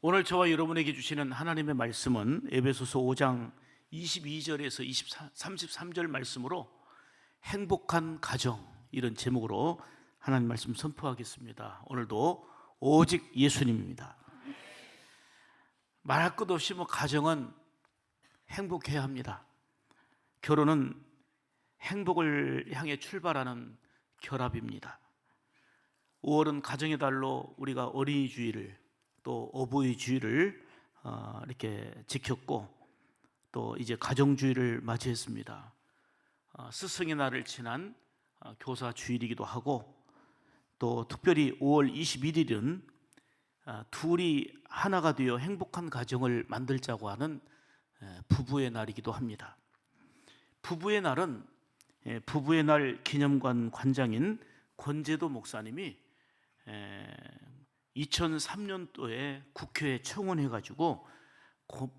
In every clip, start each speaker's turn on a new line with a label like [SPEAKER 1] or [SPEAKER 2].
[SPEAKER 1] 오늘 저와 여러분에게 주시는 하나님의 말씀은 에베소서 5장 22절에서 33절 말씀으로 행복한 가정, 이런 제목으로 하나님 말씀 선포하겠습니다. 오늘도 오직 예수님입니다. 말할 것 없이 가정은 행복해야 합니다. 결혼은 행복을 향해 출발하는 결합입니다. 5월은 가정의 달로 우리가 어린이 주일을 또 어버이 주일을 이렇게 지켰고, 또 이제 가정 주일을 맞이했습니다. 스승의 날을 지난 교사 주일이기도 하고, 또 특별히 5월 21일은 둘이 하나가 되어 행복한 가정을 만들자고 하는 부부의 날이기도 합니다. 부부의 날은 부부의 날 기념관 관장인 권재도 목사님이 2003년도에 국회에 청원해가지고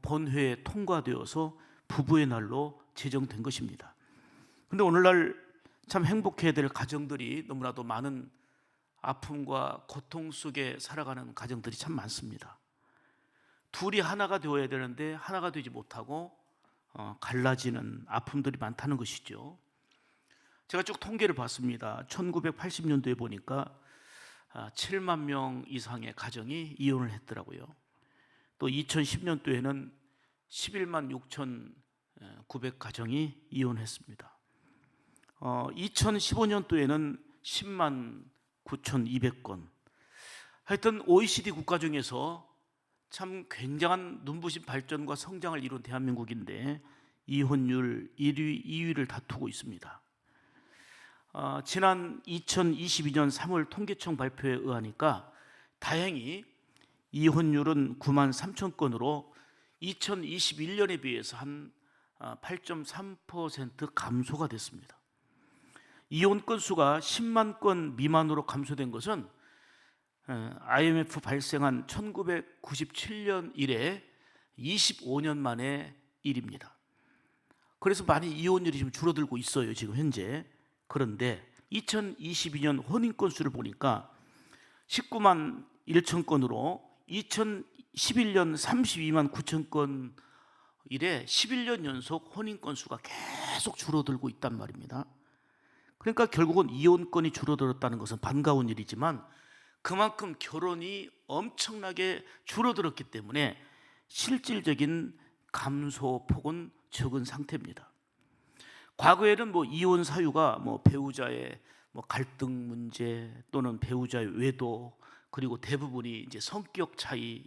[SPEAKER 1] 본회에 통과되어서 부부의 날로 제정된 것입니다. 그런데 오늘날 참 행복해야 될 가정들이 너무나도 많은 아픔과 고통 속에 살아가는 가정들이 참 많습니다. 둘이 하나가 되어야 되는데 하나가 되지 못하고 갈라지는 아픔들이 많다는 것이죠. 제가 쭉 통계를 봤습니다. 1980년도에 보니까 7만 명 이상의 가정이 이혼을 했더라고요. 또 2010년도에는 11만 6,900 가정이 이혼했습니다. 2015년도에는 10만 9,200건. 하여튼 OECD 국가 중에서 참 굉장한 눈부신 발전과 성장을 이룬 대한민국인데 이혼율 1위, 2위를 다투고 있습니다. 지난 2022년 3월 통계청 발표에 의하니까 다행히 이혼율은 9만 3천 건으로 2021년에 비해서 한 8.3% 감소가 됐습니다. 이혼 건수가 10만 건 미만으로 감소된 것은 IMF 발생한 1997년 이래 25년 만의 일입니다. 그래서 많이 이혼율이 좀 줄어들고 있어요, 지금 현재. 그런데 2022년 혼인 건수를 보니까 19만 1천 건으로 2011년 32만 9천 건 이래 11년 연속 혼인 건수가 계속 줄어들고 있단 말입니다. 그러니까 결국은 이혼 건이 줄어들었다는 것은 반가운 일이지만 그만큼 결혼이 엄청나게 줄어들었기 때문에 실질적인 감소폭은 적은 상태입니다. 과거에는 이혼 사유가 배우자의 갈등 문제 또는 배우자의 외도, 그리고 대부분이 이제 성격 차이,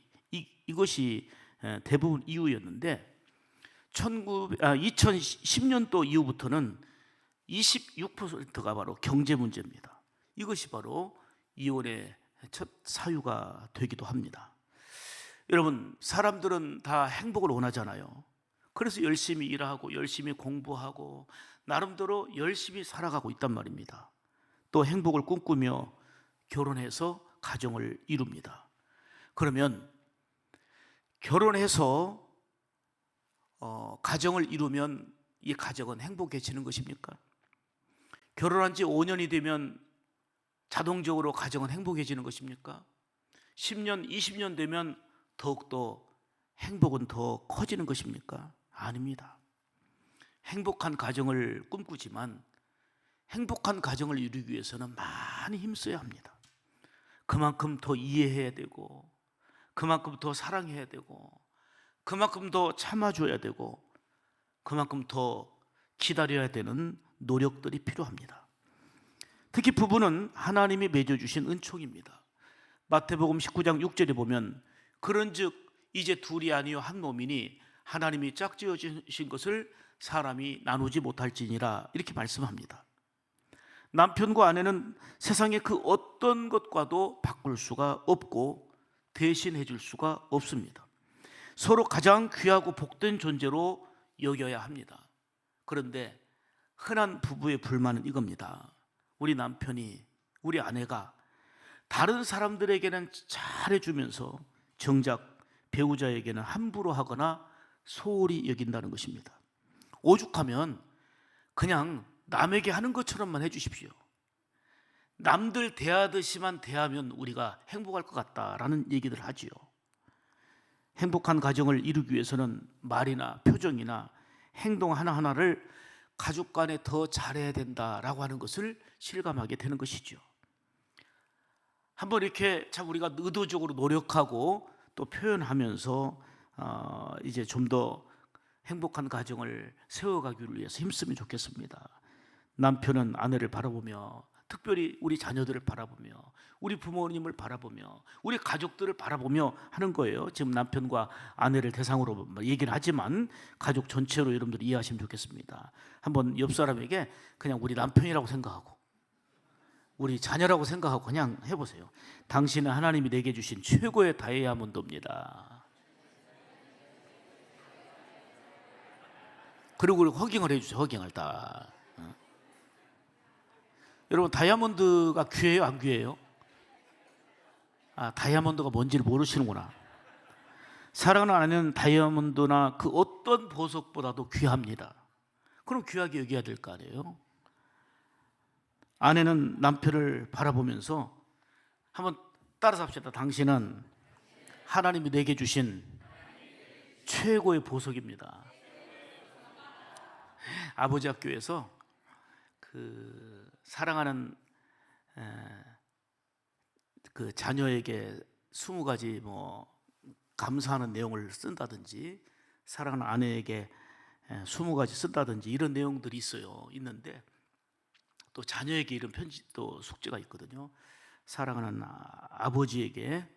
[SPEAKER 1] 이것이 대부분 이유였는데 2010년도 이후부터는 26%가 바로 경제 문제입니다. 이것이 바로 이혼의 첫 사유가 되기도 합니다. 여러분, 사람들은 다 행복을 원하잖아요. 그래서 열심히 일하고 열심히 공부하고 나름대로 열심히 살아가고 있단 말입니다. 또 행복을 꿈꾸며 결혼해서 가정을 이룹니다. 그러면 결혼해서 가정을 이루면 이 가정은 행복해지는 것입니까? 결혼한 지 5년이 되면 자동적으로 가정은 행복해지는 것입니까? 10년, 20년 되면 더욱더 행복은 더 커지는 것입니까? 아닙니다. 행복한 가정을 꿈꾸지만 행복한 가정을 이루기 위해서는 많이 힘써야 합니다. 그만큼 더 이해해야 되고, 그만큼 더 사랑해야 되고, 그만큼 더 참아줘야 되고, 그만큼 더 기다려야 되는 노력들이 필요합니다. 특히 부부는 하나님이 맺어주신 은총입니다. 마태복음 19장 6절에 보면 그런즉 이제 둘이 아니요 한 몸이니 하나님이 짝지어 주신 것을 사람이 나누지 못할지니라, 이렇게 말씀합니다. 남편과 아내는 세상의 그 어떤 것과도 바꿀 수가 없고 대신해 줄 수가 없습니다. 서로 가장 귀하고 복된 존재로 여겨야 합니다. 그런데 흔한 부부의 불만은 이겁니다. 우리 남편이, 우리 아내가 다른 사람들에게는 잘해주면서 정작 배우자에게는 함부로 하거나 소홀히 여긴다는 것입니다. 오죽하면 그냥 남에게 하는 것처럼만 해주십시오. 남들 대하듯이만 대하면 우리가 행복할 것 같다라는 얘기들 하지요. 행복한 가정을 이루기 위해서는 말이나 표정이나 행동 하나하나를 가족 간에 더 잘해야 된다라고 하는 것을 실감하게 되는 것이죠. 한번 이렇게 참 우리가 의도적으로 노력하고 또 표현하면서 이제 좀 더 행복한 가정을 세워가기를 위해서 힘쓰면 좋겠습니다. 남편은 아내를 바라보며, 특별히 우리 자녀들을 바라보며, 우리 부모님을 바라보며, 우리 가족들을 바라보며 하는 거예요. 지금 남편과 아내를 대상으로 얘기를 하지만 가족 전체로 여러분들이 이해하시면 좋겠습니다. 한번 옆 사람에게 그냥 우리 남편이라고 생각하고 우리 자녀라고 생각하고 그냥 해보세요. 당신은 하나님이 내게 주신 최고의 다이아몬드입니다. 그리고 허깅을 해주세요. 허깅을 다. 여러분, 다이아몬드가 귀해요? 안 귀해요? 다이아몬드가 뭔지를 모르시는구나. 사랑하는 아내는 다이아몬드나 그 어떤 보석보다도 귀합니다. 그럼 귀하게 여겨야 될 거 아니에요? 아내는 남편을 바라보면서 한번 따라서 합시다. 당신은 하나님이 내게 주신 최고의 보석입니다. 아버지 학교에서 그 사랑하는 그 자녀에게 20가지 뭐 감사하는 내용을 쓴다든지, 사랑하는 아내에게 20가지 쓴다든지 이런 내용들이 있는데 또 자녀에게 이런 편지 또 숙제가 있거든요. 사랑하는 아버지에게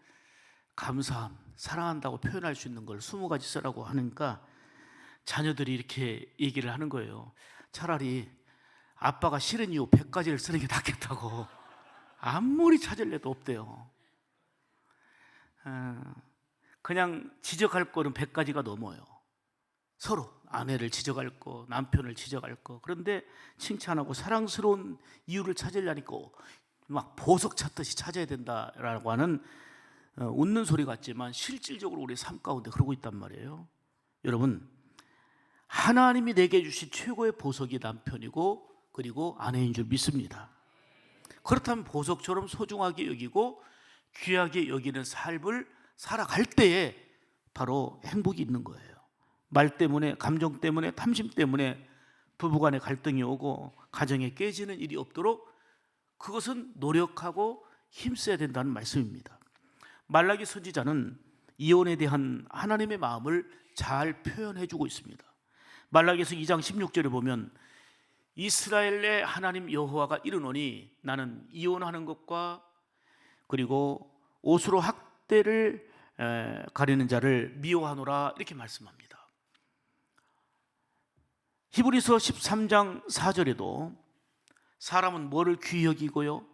[SPEAKER 1] 감사함, 사랑한다고 표현할 수 있는 걸 20가지 쓰라고 하니까 자녀들이 이렇게 얘기를 하는 거예요. 차라리 아빠가 싫은 이유 100가지를 쓰는 게 낫겠다고. 아무리 찾을래도 없대요. 그냥 지적할 거는 100가지가 넘어요. 서로 아내를 지적할 거, 남편을 지적할 거. 그런데 칭찬하고 사랑스러운 이유를 찾으려니까 막 보석 찾듯이 찾아야 된다라고 하는 웃는 소리 같지만 실질적으로 우리 삶 가운데 그러고 있단 말이에요. 여러분, 하나님이 내게 주신 최고의 보석이 남편이고 그리고 아내인 줄 믿습니다. 그렇다면 보석처럼 소중하게 여기고 귀하게 여기는 삶을 살아갈 때에 바로 행복이 있는 거예요. 말 때문에, 감정 때문에, 탐심 때문에 부부간에 갈등이 오고 가정에 깨지는 일이 없도록 그것은 노력하고 힘써야 된다는 말씀입니다. 말라기 선지자는 이혼에 대한 하나님의 마음을 잘 표현해 주고 있습니다. 말라기서 2장 16절에 보면 이스라엘의 하나님 여호와가 이르노니 나는 이혼하는 것과 그리고 옷으로 학대를 가리는 자를 미워하노라, 이렇게 말씀합니다. 히브리서 13장 4절에도 사람은 뭐를 귀히 여기고요?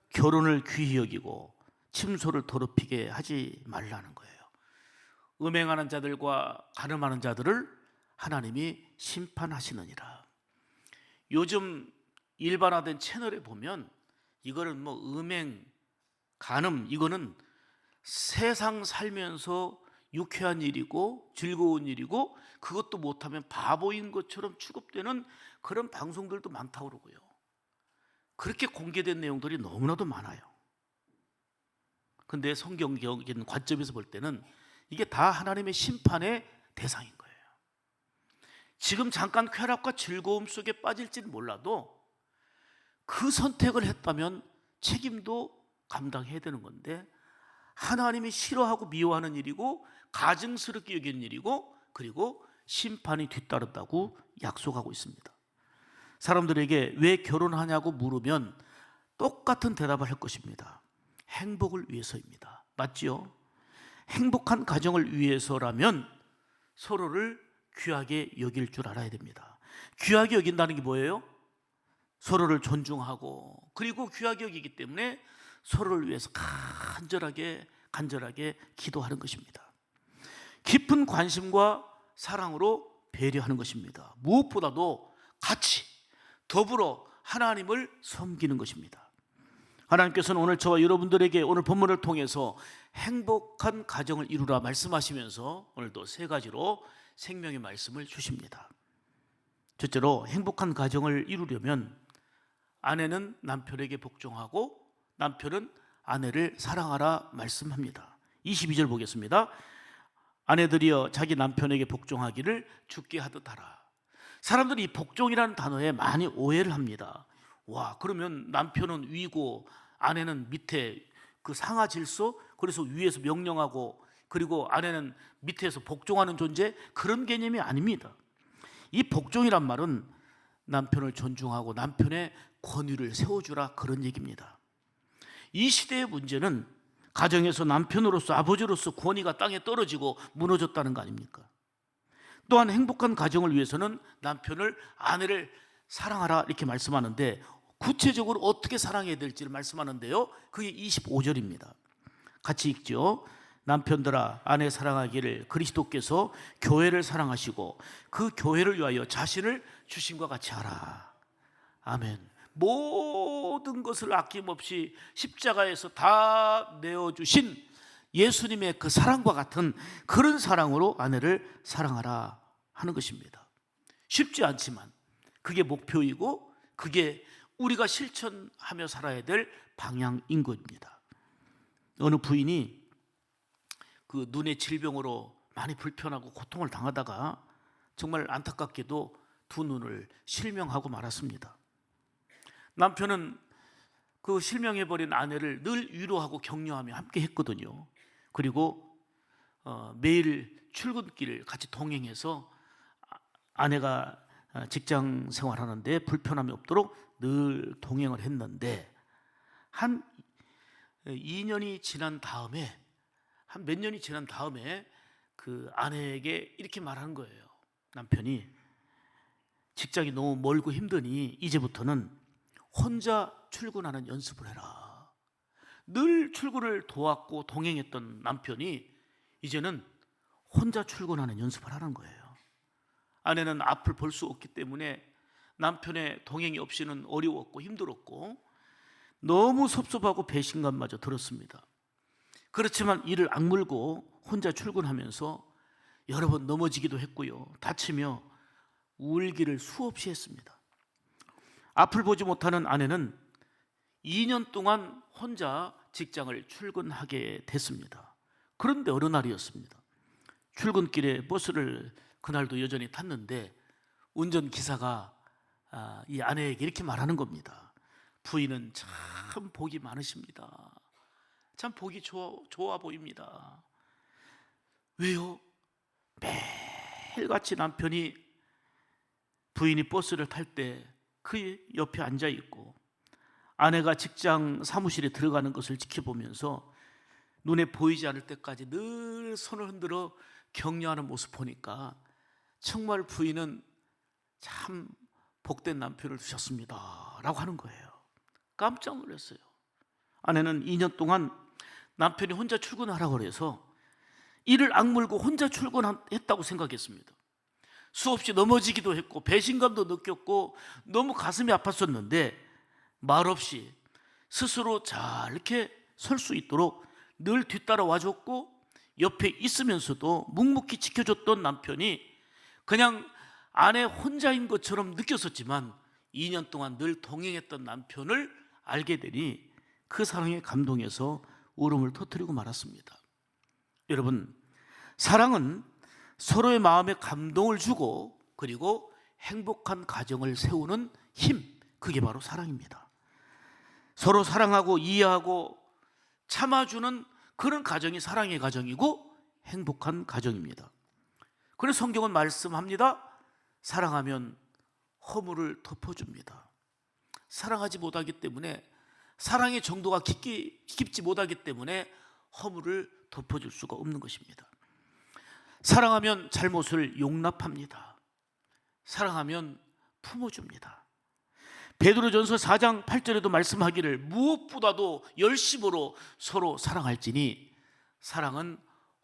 [SPEAKER 1] 결혼을 귀히 여기고 침소를 더럽히게 하지 말라는 거예요. 음행하는 자들과 간음하는 자들을 하나님이 심판하시느니라. 요즘 일반화된 채널에 보면 이거는 뭐 음행, 간음, 이거는 세상 살면서 유쾌한 일이고 즐거운 일이고 그것도 못하면 바보인 것처럼 취급되는 그런 방송들도 많다고 그러고요. 그렇게 공개된 내용들이 너무나도 많아요. 근데 성경적인 관점에서 볼 때는 이게 다 하나님의 심판의 대상인 거예요. 지금 잠깐 쾌락과 즐거움 속에 빠질지는 몰라도 그 선택을 했다면 책임도 감당해야 되는 건데 하나님이 싫어하고 미워하는 일이고 가증스럽게 여기는 일이고 그리고 심판이 뒤따른다고 약속하고 있습니다. 사람들에게 왜 결혼하냐고 물으면 똑같은 대답을 할 것입니다. 행복을 위해서입니다. 맞지요? 행복한 가정을 위해서라면 서로를 귀하게 여길 줄 알아야 됩니다. 귀하게 여긴다는 게 뭐예요? 서로를 존중하고 그리고 귀하게 여기기 때문에 서로를 위해서 간절하게 기도하는 것입니다. 깊은 관심과 사랑으로 배려하는 것입니다. 무엇보다도 같이 더불어 하나님을 섬기는 것입니다. 하나님께서는 오늘 저와 여러분들에게 오늘 본문을 통해서 행복한 가정을 이루라 말씀하시면서 오늘도 3가지로 생명의 말씀을 주십니다. 첫째로 행복한 가정을 이루려면 아내는 남편에게 복종하고 남편은 아내를 사랑하라 말씀합니다. 22절 보겠습니다. 아내들이여 자기 남편에게 복종하기를 주께 하듯 하라. 사람들이 이 복종이라는 단어에 많이 오해를 합니다. 와, 그러면 남편은 위고 아내는 밑에 그 상하 질서, 그래서 위에서 명령하고 그리고 아내는 밑에서 복종하는 존재, 그런 개념이 아닙니다. 이 복종이란 말은 남편을 존중하고 남편의 권위를 세워주라, 그런 얘기입니다. 이 시대의 문제는 가정에서 남편으로서, 아버지로서 권위가 땅에 떨어지고 무너졌다는 거 아닙니까? 또한 행복한 가정을 위해서는 남편을, 아내를 사랑하라 이렇게 말씀하는데, 구체적으로 어떻게 사랑해야 될지를 말씀하는데요, 그게 25절입니다. 같이 읽죠. 남편들아 아내 사랑하기를 그리스도께서 교회를 사랑하시고 그 교회를 위하여 자신을 주심과 같이 하라. 아멘. 모든 것을 아낌없이 십자가에서 다 내어주신 예수님의 그 사랑과 같은 그런 사랑으로 아내를 사랑하라 하는 것입니다. 쉽지 않지만 그게 목표이고 그게 우리가 실천하며 살아야 될 방향인 겁니다. 어느 부인이 그 눈의 질병으로 많이 불편하고 고통을 당하다가 정말 안타깝게도 두 눈을 실명하고 말았습니다. 남편은 그 실명해버린 아내를 늘 위로하고 격려하며 함께 했거든요. 그리고 매일 출근길을 같이 동행해서 아내가 직장 생활하는데 불편함이 없도록 늘 동행을 했는데, 한 2년이 지난 다음에, 한 몇 년이 지난 다음에 그 아내에게 이렇게 말하는 거예요. 남편이 직장이 너무 멀고 힘드니 이제부터는 혼자 출근하는 연습을 해라. 늘 출근을 도왔고 동행했던 남편이 이제는 혼자 출근하는 연습을 하는 거예요. 아내는 앞을 볼 수 없기 때문에 남편의 동행이 없이는 어려웠고 힘들었고 너무 섭섭하고 배신감마저 들었습니다. 그렇지만 이를 악물고 혼자 출근하면서 여러 번 넘어지기도 했고요, 다치며 울기를 수없이 했습니다. 앞을 보지 못하는 아내는 2년 동안 혼자 직장을 출근하게 됐습니다. 그런데 어느 날이었습니다. 출근길에 버스를 그날도 여전히 탔는데 운전기사가 이 아내에게 이렇게 말하는 겁니다. 부인은 참 복이 많으십니다. 참 복이 좋아 보입니다. 왜요? 매일같이 남편이 부인이 버스를 탈 때 그 옆에 앉아 있고 아내가 직장 사무실에 들어가는 것을 지켜보면서 눈에 보이지 않을 때까지 늘 손을 흔들어 격려하는 모습 보니까 정말 부인은 참 복된 남편을 두셨습니다 라고 하는 거예요. 깜짝 놀랐어요. 아내는 2년 동안 남편이 혼자 출근하라고 해서 이를 악물고 혼자 출근했다고 생각했습니다. 수없이 넘어지기도 했고 배신감도 느꼈고 너무 가슴이 아팠었는데 말없이 스스로 잘 이렇게 설 수 있도록 늘 뒤따라와 줬고 옆에 있으면서도 묵묵히 지켜줬던 남편이 그냥 아내 혼자인 것처럼 느꼈었지만 2년 동안 늘 동행했던 남편을 알게 되니 그 사랑에 감동해서 울음을 터뜨리고 말았습니다. 여러분, 사랑은 서로의 마음에 감동을 주고 그리고 행복한 가정을 세우는 힘, 그게 바로 사랑입니다. 서로 사랑하고 이해하고 참아주는 그런 가정이 사랑의 가정이고 행복한 가정입니다. 그래서 성경은 말씀합니다. 사랑하면 허물을 덮어줍니다. 사랑하지 못하기 때문에, 사랑의 정도가 깊지 못하기 때문에 허물을 덮어줄 수가 없는 것입니다. 사랑하면 잘못을 용납합니다. 사랑하면 품어줍니다. 베드로전서 4장 8절에도 말씀하기를 무엇보다도 열심으로 서로 사랑할지니 사랑은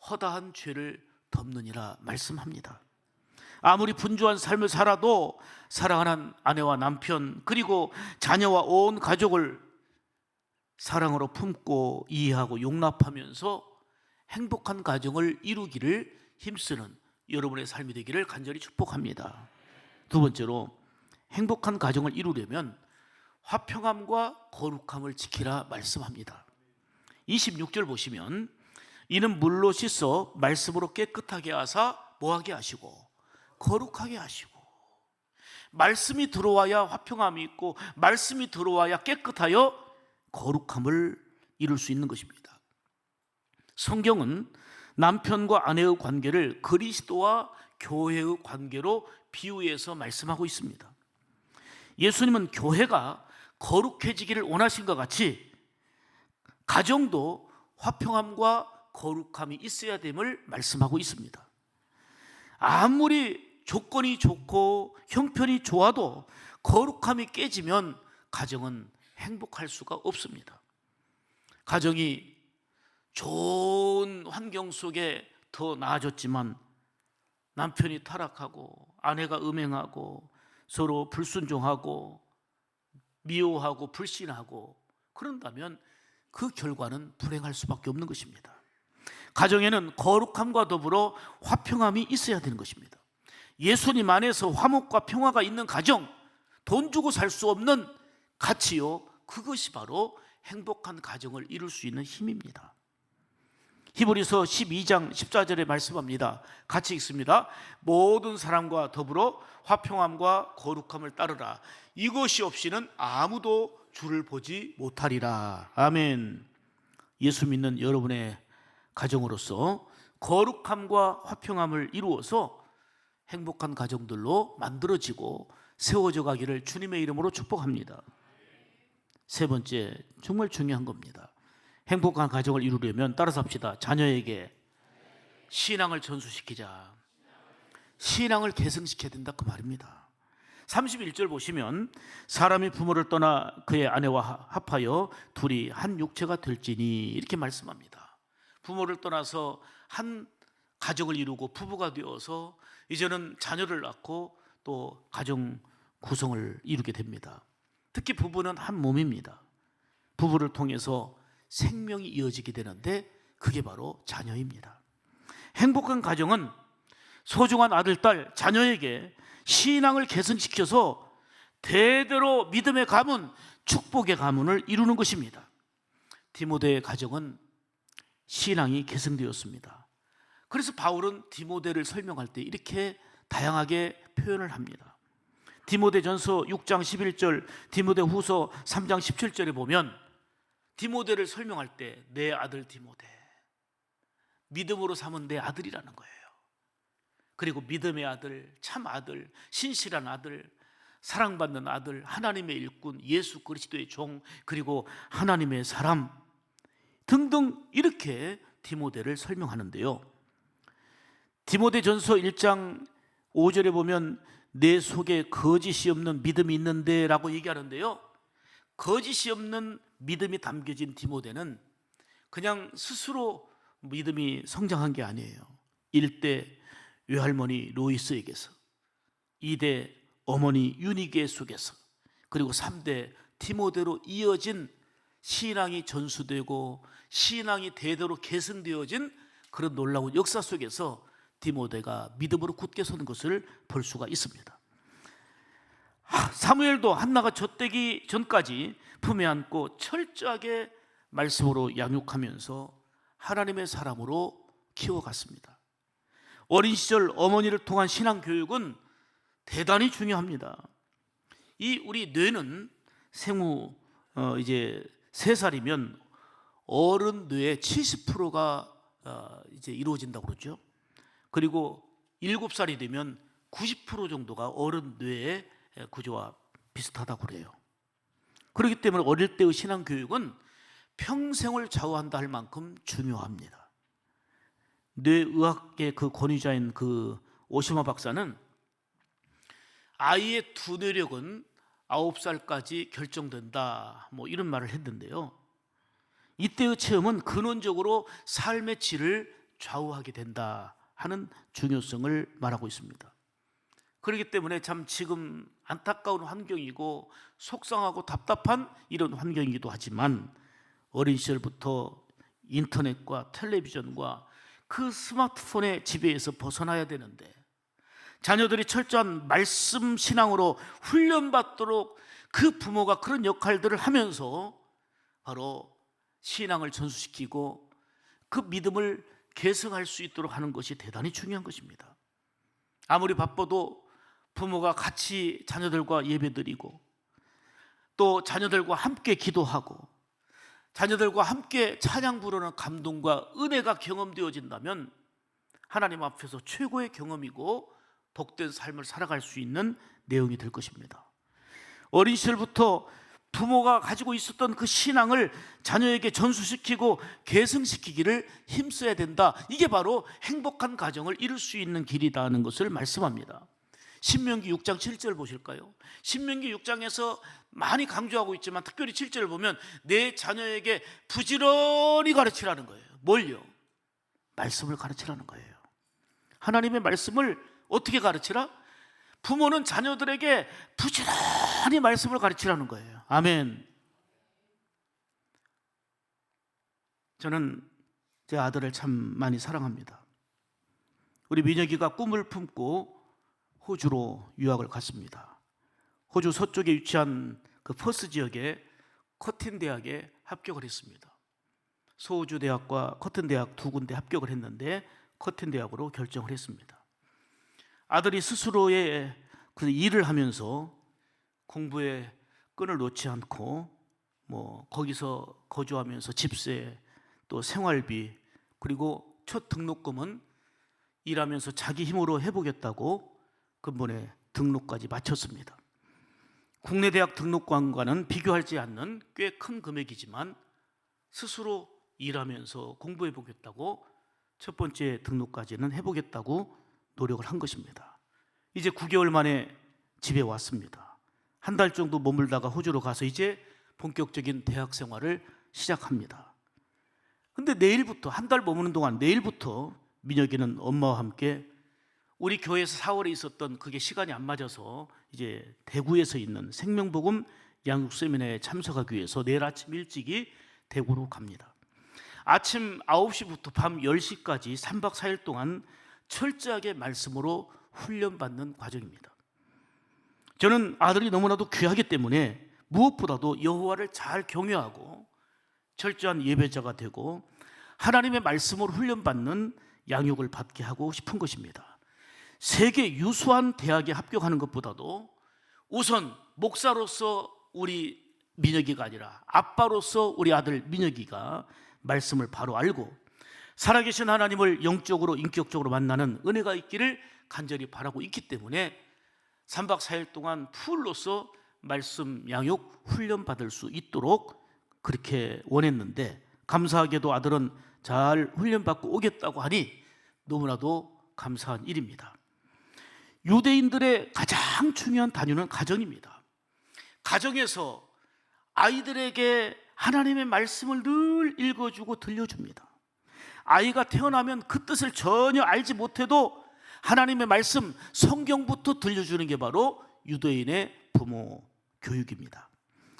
[SPEAKER 1] 허다한 죄를 덮느니라 말씀합니다. 아무리 분주한 삶을 살아도 사랑하는 아내와 남편 그리고 자녀와 온 가족을 사랑으로 품고 이해하고 용납하면서 행복한 가정을 이루기를 힘쓰는 여러분의 삶이 되기를 간절히 축복합니다. 두 번째로, 행복한 가정을 이루려면 화평함과 거룩함을 지키라 말씀합니다. 26절 보시면 이는 물로 씻어 말씀으로 깨끗하게 하사 뭐하게 하시고 거룩하게 하시고. 말씀이 들어와야 화평함이 있고 말씀이 들어와야 깨끗하여 거룩함을 이룰 수 있는 것입니다. 성경은 남편과 아내의 관계를 그리스도와 교회의 관계로 비유해서 말씀하고 있습니다. 예수님은 교회가 거룩해지기를 원하신 것 같이 가정도 화평함과 거룩함이 있어야 됨을 말씀하고 있습니다. 아무리 조건이 좋고 형편이 좋아도 거룩함이 깨지면 가정은 행복할 수가 없습니다. 가정이 좋은 환경 속에 더 나아졌지만 남편이 타락하고 아내가 음행하고 서로 불순종하고 미워하고 불신하고 그런다면 그 결과는 불행할 수밖에 없는 것입니다. 가정에는 거룩함과 더불어 화평함이 있어야 되는 것입니다. 예수님 안에서 화목과 평화가 있는 가정, 돈 주고 살 수 없는 가치요, 그것이 바로 행복한 가정을 이룰 수 있는 힘입니다. 히브리서 12장 14절에 말씀합니다. 같이 읽습니다. 모든 사람과 더불어 화평함과 거룩함을 따르라. 이것이 없이는 아무도 주를 보지 못하리라. 아멘. 예수 믿는 여러분의 가정으로서 거룩함과 화평함을 이루어서 행복한 가정들로 만들어지고 세워져 가기를 주님의 이름으로 축복합니다. 세 번째, 정말 중요한 겁니다. 행복한 가정을 이루려면 따라서 합시다. 자녀에게 신앙을 전수시키자. 신앙을 계승시켜야 된다, 그 말입니다. 31절 보시면 사람이 부모를 떠나 그의 아내와 합하여 둘이 한 육체가 될지니, 이렇게 말씀합니다. 부모를 떠나서 한 가정을 이루고 부부가 되어서 이제는 자녀를 낳고 또 가정 구성을 이루게 됩니다. 특히 부부는 한 몸입니다. 부부를 통해서 생명이 이어지게 되는데 그게 바로 자녀입니다. 행복한 가정은 소중한 아들, 딸, 자녀에게 신앙을 계승시켜서 대대로 믿음의 가문, 축복의 가문을 이루는 것입니다. 디모데의 가정은 신앙이 계승되었습니다. 그래서 바울은 디모데를 설명할 때 이렇게 다양하게 표현을 합니다. 디모데전서 6장 11절, 디모데후서 3장 17절에 보면 디모데를 설명할 때 내 아들 디모데, 믿음으로 삼은 내 아들이라는 거예요. 그리고 믿음의 아들, 참 아들, 신실한 아들, 사랑받는 아들, 하나님의 일꾼, 예수 그리스도의 종, 그리고 하나님의 사람 등등 이렇게 디모데를 설명하는데요. 디모데전서 1장 5절에 보면 내 속에 거짓이 없는 믿음이 있는데 라고 얘기하는데요, 거짓이 없는 믿음이 담겨진 디모데는 그냥 스스로 믿음이 성장한 게 아니에요. 1대 외할머니 로이스에게서, 2대 어머니 유니게 속에서, 그리고 3대 디모데로 이어진 신앙이 전수되고 신앙이 대대로 계승되어진 그런 놀라운 역사 속에서 디모데가 믿음으로 굳게 서는 것을 볼 수가 있습니다. 사무엘도 한나가 젖되기 전까지 품에 안고 철저하게 말씀으로 양육하면서 하나님의 사람으로 키워갔습니다. 어린 시절 어머니를 통한 신앙 교육은 대단히 중요합니다. 이 우리 뇌는 생후 이제 3살이면 어른 뇌의 70%가 이제 이루어진다고 그러죠. 그리고 7살이 되면 90% 정도가 어른 뇌의 구조와 비슷하다고 그래요. 그렇기 때문에 어릴 때의 신앙 교육은 평생을 좌우한다 할 만큼 중요합니다. 뇌의학의 그 권위자인 그 오시마 박사는 아이의 두뇌력은 9살까지 결정된다, 뭐 이런 말을 했는데요, 이때의 체험은 근원적으로 삶의 질을 좌우하게 된다 하는 중요성을 말하고 있습니다. 그렇기 때문에 참 지금 안타까운 환경이고 속상하고 답답한 이런 환경이기도 하지만 어린 시절부터 인터넷과 텔레비전과 그 스마트폰의 지배에서 벗어나야 되는데, 자녀들이 철저한 말씀 신앙으로 훈련받도록 그 부모가 그런 역할들을 하면서 바로 신앙을 전수시키고 그 믿음을 계승할 수 있도록 하는 것이 대단히 중요한 것입니다. 아무리 바빠도 부모가 같이 자녀들과 예배드리고 또 자녀들과 함께 기도하고 자녀들과 함께 찬양 부르는 감동과 은혜가 경험되어진다면 하나님 앞에서 최고의 경험이고 복된 삶을 살아갈 수 있는 내용이 될 것입니다. 어린 시절부터 부모가 가지고 있었던 그 신앙을 자녀에게 전수시키고 계승시키기를 힘써야 된다. 이게 바로 행복한 가정을 이룰 수 있는 길이다 하는 것을 말씀합니다. 신명기 6장 7절 보실까요? 신명기 6장에서 많이 강조하고 있지만 특별히 7절을 보면 내 자녀에게 부지런히 가르치라는 거예요. 뭘요? 말씀을 가르치라는 거예요. 하나님의 말씀을 어떻게 가르치라? 부모는 자녀들에게 부지런히 말씀을 가르치라는 거예요. 아멘. 저는 제 아들을 참 많이 사랑합니다. 우리 민혁이가 꿈을 품고 호주로 유학을 갔습니다. 호주 서쪽에 위치한 그 퍼스 지역의 커튼 대학에 합격을 했습니다. 소우주 대학과 커튼 대학 두 군데 합격을 했는데 커튼 대학으로 결정을 했습니다. 아들이 스스로의 그 일을 하면서 공부에 끈을 놓지 않고 거기서 거주하면서 집세 또 생활비 그리고 첫 등록금은 일하면서 자기 힘으로 해보겠다고 근본에 등록까지 마쳤습니다. 국내 대학 등록금과는 비교하지 않는 꽤 큰 금액이지만 스스로 일하면서 공부해보겠다고 첫 번째 등록까지는 해보겠다고 노력을 한 것입니다. 이제 9개월 만에 집에 왔습니다. 한 달 정도 머물다가 호주로 가서 이제 본격적인 대학 생활을 시작합니다. 근데 내일부터 한 달 머무는 동안 내일부터 민혁이는 엄마와 함께 우리 교회에서 4월에 있었던 그게 시간이 안 맞아서 이제 대구에서 있는 생명복음 양육 세미나에 참석하기 위해서 내일 아침 일찍이 대구로 갑니다. 아침 9시부터 밤 10시까지 3박 4일 동안 철저하게 말씀으로 훈련받는 과정입니다. 저는 아들이 너무나도 귀하기 때문에 무엇보다도 여호와를 잘 경외하고 철저한 예배자가 되고 하나님의 말씀으로 훈련받는 양육을 받게 하고 싶은 것입니다. 세계 유수한 대학에 합격하는 것보다도 우선 목사로서 우리 민혁이가 아니라 아빠로서 우리 아들 민혁이가 말씀을 바로 알고 살아계신 하나님을 영적으로 인격적으로 만나는 은혜가 있기를 간절히 바라고 있기 때문에 3박 4일 동안 풀로서 말씀 양육 훈련 받을 수 있도록 그렇게 원했는데 감사하게도 아들은 잘 훈련받고 오겠다고 하니 너무나도 감사한 일입니다. 유대인들의 가장 중요한 단위는 가정입니다. 가정에서 아이들에게 하나님의 말씀을 늘 읽어주고 들려줍니다. 아이가 태어나면 그 뜻을 전혀 알지 못해도 하나님의 말씀, 성경부터 들려주는 게 바로 유대인의 부모 교육입니다.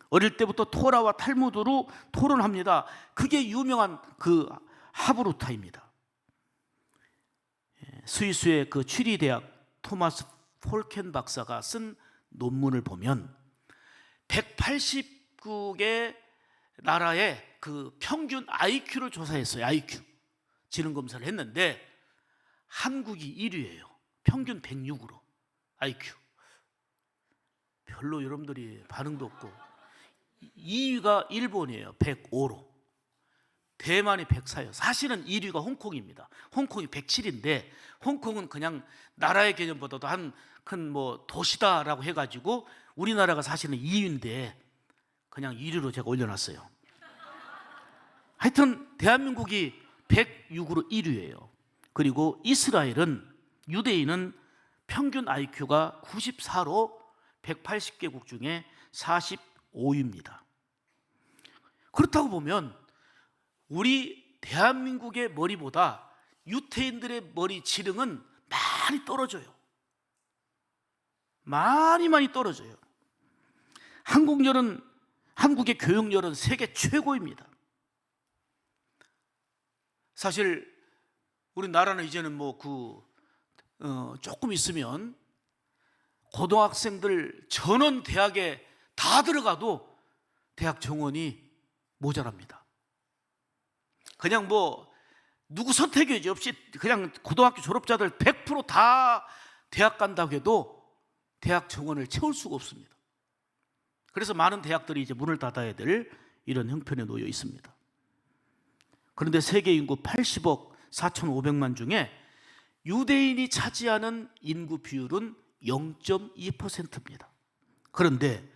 [SPEAKER 1] 어릴 때부터 토라와 탈무드로 토론합니다. 그게 유명한 그 하브루타입니다. 스위스의 그 취리 대학 토마스 폴켄 박사가 쓴 논문을 보면 180국의 나라의 그 평균 IQ를 조사했어요. IQ 지능 검사를 했는데 한국이 1위예요. 평균 106으로 IQ. 별로 여러분들이 반응도 없고 2위가 일본이에요. 105로. 대만이 104예요. 사실은 1위가 홍콩입니다. 홍콩이 107인데 홍콩은 그냥 나라의 개념보다도 한 큰 도시다라고 해가지고 우리나라가 사실은 2위인데 그냥 1위로 제가 올려놨어요. 하여튼 대한민국이 106으로 1위예요. 그리고 이스라엘은 유대인은 평균 IQ가 94로 180개국 중에 45위입니다. 그렇다고 보면 우리 대한민국의 머리보다 유태인들의 머리 지능은 많이 떨어져요. 많이 떨어져요. 한국의 교육열은 세계 최고입니다. 사실 우리나라는 이제는 조금 있으면 고등학생들 전원 대학에 다 들어가도 대학 정원이 모자랍니다. 그냥 누구 선택이 없이 그냥 고등학교 졸업자들 100%다 대학 간다고 해도 대학 정원을 채울 수가 없습니다. 그래서 많은 대학들이 이제 문을 닫아야 될 이런 형편에 놓여 있습니다. 그런데 세계 인구 80억 4,500만 중에 유대인이 차지하는 인구 비율은 0.2%입니다. 그런데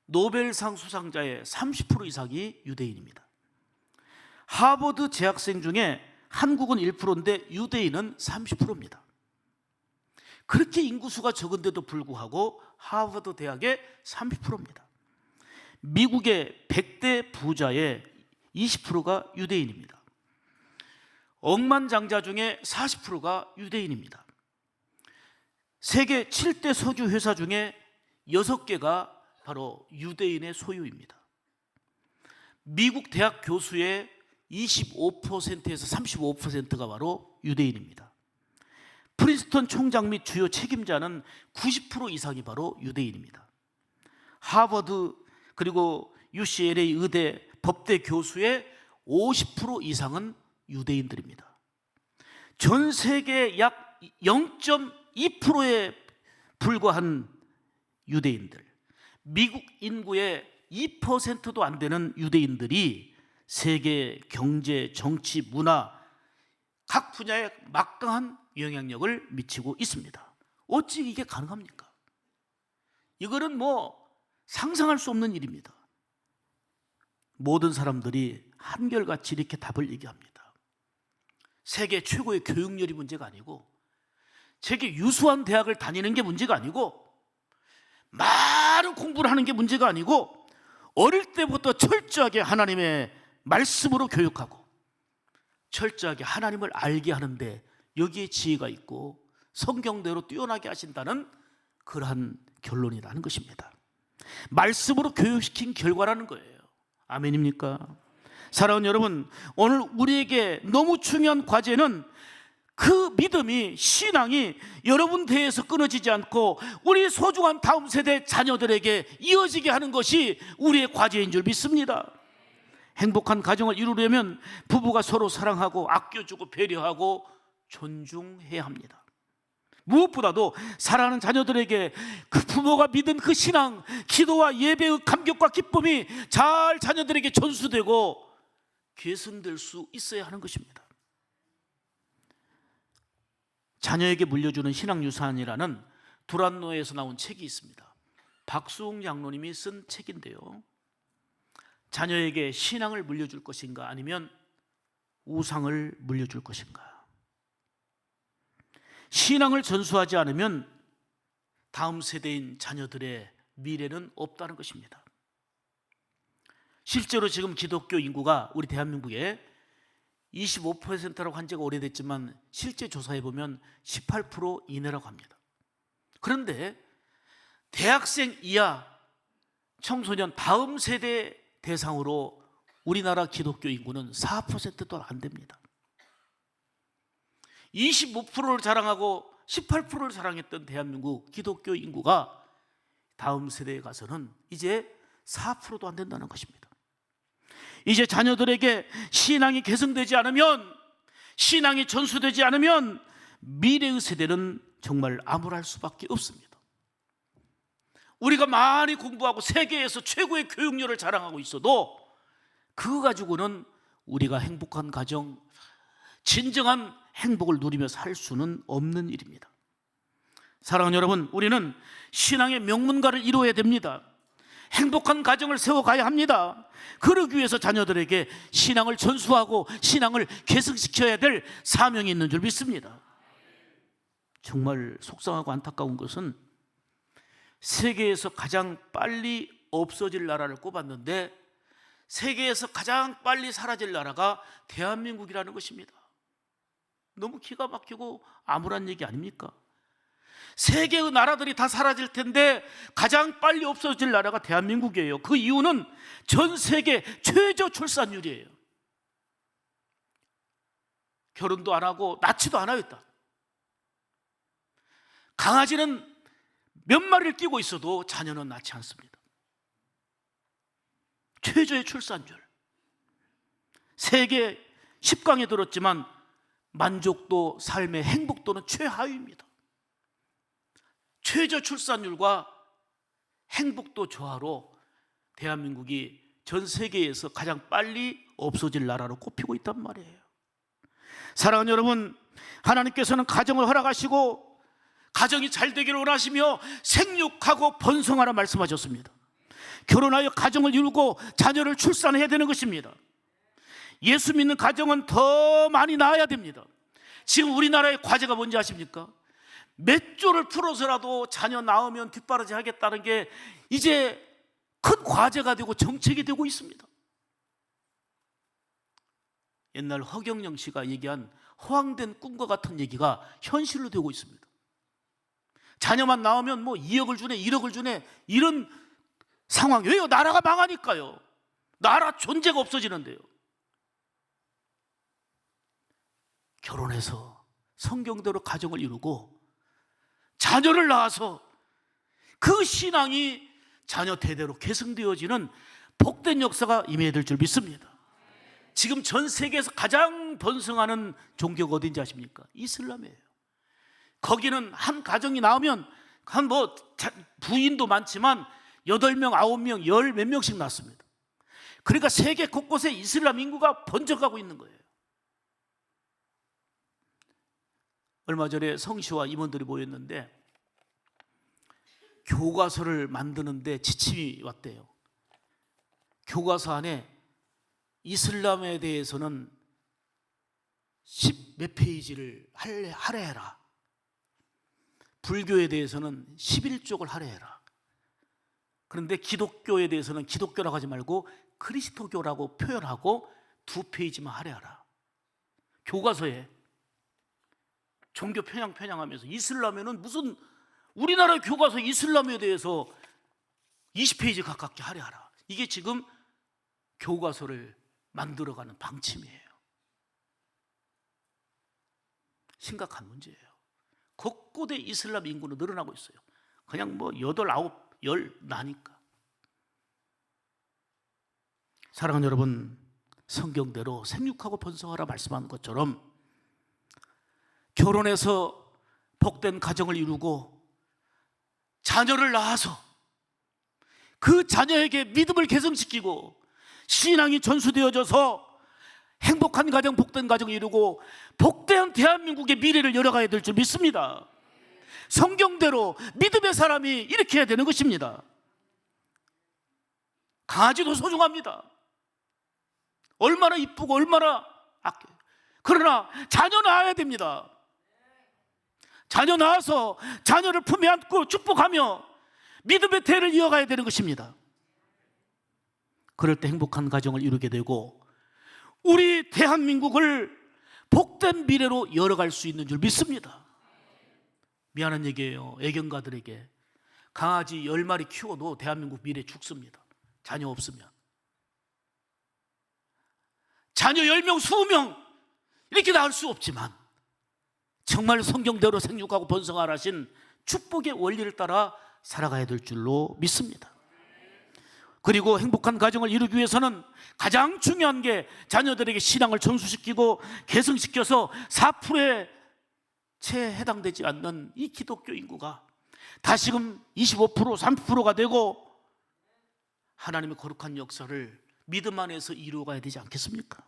[SPEAKER 1] 노벨상 수상자의 30% 이상이 유대인입니다. 하버드 재학생 중에 한국은 1%인데 유대인은 30%입니다. 그렇게 인구수가 적은데도 불구하고 하버드 대학의 30%입니다. 미국의 100대 부자의 20%가 유대인입니다. 억만장자 중에 40%가 유대인입니다. 세계 7대 석유 회사 중에 6개가 바로 유대인의 소유입니다. 미국 대학 교수의 25%에서 35%가 바로 유대인입니다. 프린스턴 총장 및 주요 책임자는 90% 이상이 바로 유대인입니다. 하버드 그리고 UCLA 의대 법대 교수의 50% 이상은 유대인들입니다. 전 세계 약 0.2%에 불과한 유대인들, 미국 인구의 2%도 안 되는 유대인들이 세계 경제, 정치, 문화 각 분야에 막강한 영향력을 미치고 있습니다. 어찌 이게 가능합니까? 이거는 상상할 수 없는 일입니다. 모든 사람들이 한결같이 이렇게 답을 얘기합니다. 세계 최고의 교육열이 문제가 아니고, 세계 유수한 대학을 다니는 게 문제가 아니고, 많은 공부를 하는 게 문제가 아니고, 어릴 때부터 철저하게 하나님의 말씀으로 교육하고 철저하게 하나님을 알게 하는데 여기에 지혜가 있고 성경대로 뛰어나게 하신다는 그러한 결론이라는 것입니다. 말씀으로 교육시킨 결과라는 거예요. 아멘입니까? 사랑하는 여러분, 오늘 우리에게 너무 중요한 과제는 그 믿음이, 신앙이 여러분 대에서 끊어지지 않고 우리 소중한 다음 세대 자녀들에게 이어지게 하는 것이 우리의 과제인 줄 믿습니다. 행복한 가정을 이루려면 부부가 서로 사랑하고 아껴주고 배려하고 존중해야 합니다. 무엇보다도 사랑하는 자녀들에게 그 부모가 믿은 그 신앙, 기도와 예배의 감격과 기쁨이 잘 자녀들에게 전수되고 계승될 수 있어야 하는 것입니다. 자녀에게 물려주는 신앙유산이라는 두란노에서 나온 책이 있습니다. 박수홍 장로님이 쓴 책인데요, 자녀에게 신앙을 물려줄 것인가 아니면 우상을 물려줄 것인가. 신앙을 전수하지 않으면 다음 세대인 자녀들의 미래는 없다는 것입니다. 실제로 지금 기독교 인구가 우리 대한민국에 25%라고 한 지가 오래됐지만 실제 조사해 보면 18% 이내라고 합니다. 그런데 대학생 이하 청소년 다음 세대 대상으로 우리나라 기독교 인구는 4%도 안 됩니다. 25%를 자랑하고 18%를 자랑했던 대한민국 기독교 인구가 다음 세대에 가서는 이제 4%도 안 된다는 것입니다. 이제 자녀들에게 신앙이 개성되지 않으면, 신앙이 전수되지 않으면 미래의 세대는 정말 암울할 수밖에 없습니다. 우리가 많이 공부하고 세계에서 최고의 교육열을 자랑하고 있어도 그거 가지고는 우리가 행복한 가정, 진정한 행복을 누리며 살 수는 없는 일입니다. 사랑하는 여러분, 우리는 신앙의 명문가를 이루어야 됩니다. 행복한 가정을 세워가야 합니다. 그러기 위해서 자녀들에게 신앙을 전수하고 신앙을 계승시켜야 될 사명이 있는 줄 믿습니다. 정말 속상하고 안타까운 것은 세계에서 가장 빨리 없어질 나라를 꼽았는데 세계에서 가장 빨리 사라질 나라가 대한민국이라는 것입니다. 너무 기가 막히고 암울한 얘기 아닙니까? 세계의 나라들이 다 사라질 텐데 가장 빨리 없어질 나라가 대한민국이에요. 그 이유는 전 세계 최저 출산율이에요. 결혼도 안 하고 낳지도 않아요. 일단 강아지는 몇 마리를 끼고 있어도 자녀는 낳지 않습니다. 최저의 출산율. 세계 10강에 들었지만 만족도, 삶의 행복도는 최하위입니다. 최저 출산율과 행복도 저하로 대한민국이 전 세계에서 가장 빨리 없어질 나라로 꼽히고 있단 말이에요. 사랑하는 여러분, 하나님께서는 가정을 허락하시고 가정이 잘 되기를 원하시며 생육하고 번성하라 말씀하셨습니다. 결혼하여 가정을 이루고 자녀를 출산해야 되는 것입니다. 예수 믿는 가정은 더 많이 낳아야 됩니다. 지금 우리나라의 과제가 뭔지 아십니까? 몇 조를 풀어서라도 자녀 낳으면 뒷바라지 하겠다는 게 이제 큰 과제가 되고 정책이 되고 있습니다. 옛날 허경영 씨가 얘기한 허황된 꿈과 같은 얘기가 현실로 되고 있습니다. 자녀만 낳으면 뭐 2억을 주네 1억을 주네 이런 상황. 왜요? 나라가 망하니까요. 나라 존재가 없어지는데요. 결혼해서 성경대로 가정을 이루고 자녀를 낳아서 그 신앙이 자녀 대대로 계승되어지는 복된 역사가 임해야 될 줄 믿습니다. 지금 전 세계에서 가장 번성하는 종교가 어딘지 아십니까? 이슬람이에요. 거기는 한 가정이 나오면 한 부인도 많지만 8명, 9명, 10 몇 명씩 낳습니다. 그러니까 세계 곳곳에 이슬람 인구가 번져가고 있는 거예요. 얼마 전에 성시와 임원들이 모였는데 교과서를 만드는데 지침이 왔대요. 교과서 안에 이슬람에 대해서는 10 몇 페이지를 할애해라. 불교에 대해서는 11쪽을 할애해라. 그런데 기독교에 대해서는 기독교라고 하지 말고 그리스도교라고 표현하고 2페이지만 할애하라. 교과서에 종교 편향하면서 이슬람에는 무슨 우리나라 교과서 이슬람에 대해서 20페이지 가깝게 할애하라. 이게 지금 교과서를 만들어가는 방침이에요. 심각한 문제예요. 곳곳에 이슬람 인구는 늘어나고 있어요. 그냥 8, 9, 10 나니까. 사랑하는 여러분, 성경대로 생육하고 번성하라 말씀하는 것처럼 결혼해서 복된 가정을 이루고 자녀를 낳아서 그 자녀에게 믿음을 개성시키고 신앙이 전수되어져서 행복한 가정, 복된 가정을 이루고 복된 대한민국의 미래를 열어가야 될 줄 믿습니다. 성경대로 믿음의 사람이 이렇게 해야 되는 것입니다. 강아지도 소중합니다. 얼마나 이쁘고 얼마나 아껴요. 그러나 자녀 낳아야 됩니다. 자녀 낳아서 자녀를 품에 안고 축복하며 믿음의 대를 이어가야 되는 것입니다. 그럴 때 행복한 가정을 이루게 되고 우리 대한민국을 복된 미래로 열어갈 수 있는 줄 믿습니다. 미안한 얘기예요. 애견가들에게 강아지 10마리 키워도 대한민국 미래 죽습니다. 자녀 없으면. 자녀 10명, 20명 이렇게 낳을 수 없지만 정말 성경대로 생육하고 번성하라 하신 축복의 원리를 따라 살아가야 될 줄로 믿습니다. 그리고 행복한 가정을 이루기 위해서는 가장 중요한 게 자녀들에게 신앙을 전수시키고 개성시켜서 4%에 채 해당되지 않는 이 기독교 인구가 다시금 25%, 30%가 되고 하나님의 거룩한 역사를 믿음 안에서 이루어가야 되지 않겠습니까?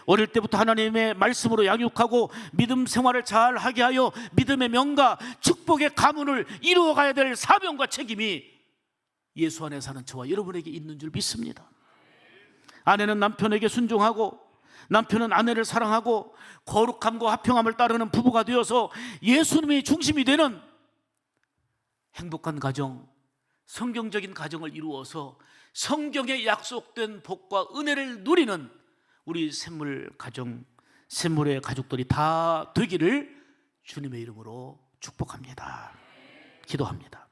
[SPEAKER 1] 어릴 때부터 하나님의 말씀으로 양육하고 믿음 생활을 잘 하게 하여 믿음의 명가, 축복의 가문을 이루어가야 될 사명과 책임이 예수 안에 사는 저와 여러분에게 있는 줄 믿습니다. 아내는 남편에게 순종하고 남편은 아내를 사랑하고 거룩함과 화평함을 따르는 부부가 되어서 예수님이 중심이 되는 행복한 가정, 성경적인 가정을 이루어서 성경에 약속된 복과 은혜를 누리는 우리 샘물 가정, 샘물의 가족들이 다 되기를 주님의 이름으로 축복합니다. 기도합니다.